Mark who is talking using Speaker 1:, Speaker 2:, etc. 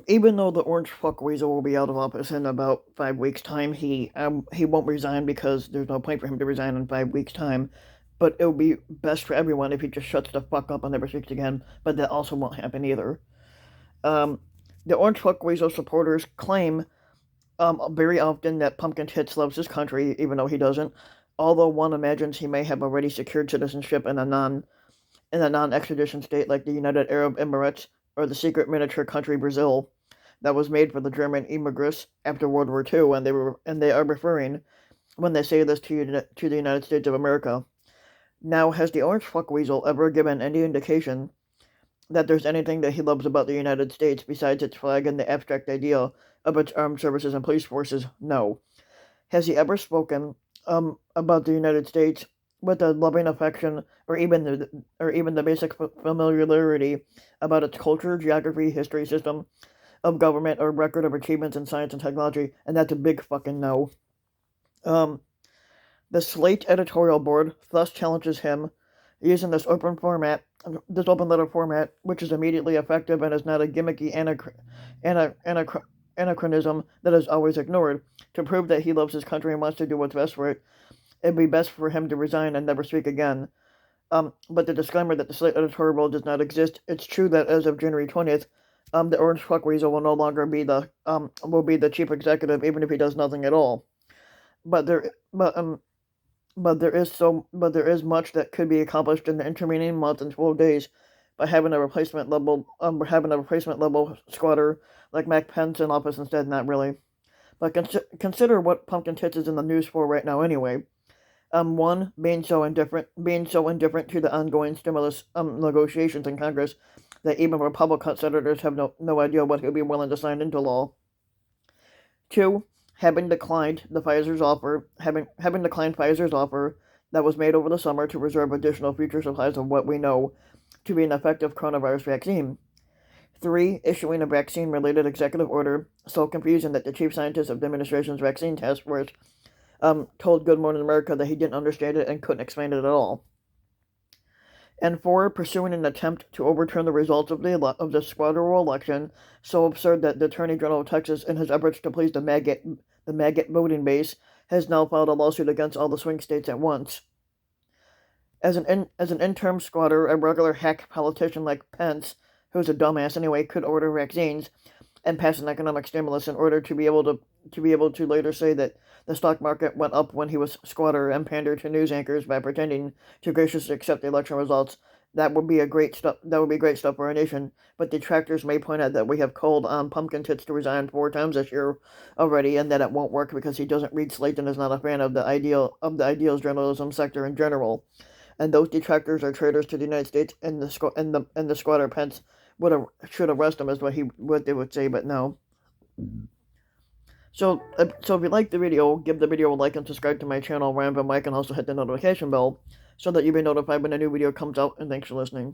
Speaker 1: even though the orange fuck weasel will be out of office in about 5 weeks' time, he won't resign because there's no point for him to resign in 5 weeks' time. But it would be best for everyone if he just shuts the fuck up and never speaks again. But that also won't happen either. Um, the orange fuck weasel supporters claim very often that Pumpkin Tits loves his country, even though he doesn't. Although one imagines he may have already secured citizenship in a non-extradition state like the United Arab Emirates or the secret miniature country Brazil that was made for the German immigrants after World War II, and they are referring when they say this to the United States of America. Now, has the Orange Fuckweasel ever given any indication that there's anything that he loves about the United States besides its flag and the abstract idea of its armed services and police forces? No. Has he ever spoken about the United States with a loving affection, or even the basic familiarity about its culture, geography, history, system of government, or record of achievements in science and technology? And that's a big fucking no. Um, the Slate editorial board thus challenges him using this open letter format, which is immediately effective and is not a gimmicky anachronism that is always ignored, to prove that he loves his country and wants to do what's best for it. It'd be best for him to resign and never speak again. But the disclaimer that the Slate editorial board does not exist. It's true that as of January 20th, the Orange Fuckweasel will no longer be the chief executive, even if he does nothing at all. But there, but there is much that could be accomplished in the intervening month and 12 days by having a replacement level squatter like Mac Pence in office instead. Not really, but consider what Pumpkin Tits is in the news for right now anyway. One, being so indifferent to the ongoing stimulus negotiations in Congress that even Republican senators have no idea what he'll be willing to sign into law. Two, having declined Pfizer's offer that was made over the summer to reserve additional future supplies of what we know to be an effective coronavirus vaccine. Three, issuing a vaccine-related executive order so confusing that the chief scientist of the administration's vaccine task force told Good Morning America that he didn't understand it and couldn't explain it at all. And four, pursuing an attempt to overturn the results of the squad-roll election, so absurd that the Attorney General of Texas, in his efforts to please the maggot voting base, has now filed a lawsuit against all the swing states at once. As an interim squatter, a regular hack politician like Pence, who's a dumbass anyway, could order vaccines and pass an economic stimulus in order to be able to later say that the stock market went up when he was squatter and pander to news anchors by pretending to graciously accept the election results. That would be great stuff for our nation. But detractors may point out that we have called on Pumpkin Tits to resign 4 times this year already, and that it won't work because he doesn't read Slate and is not a fan of the ideals journalism sector in general. And those detractors are traitors to the United States, and the squatter Pence should arrest him, is what they would say, but no. So if you like the video, give the video a like and subscribe to my channel, Rambam Mike, and also hit the notification bell so that you'll be notified when a new video comes out, and thanks for listening.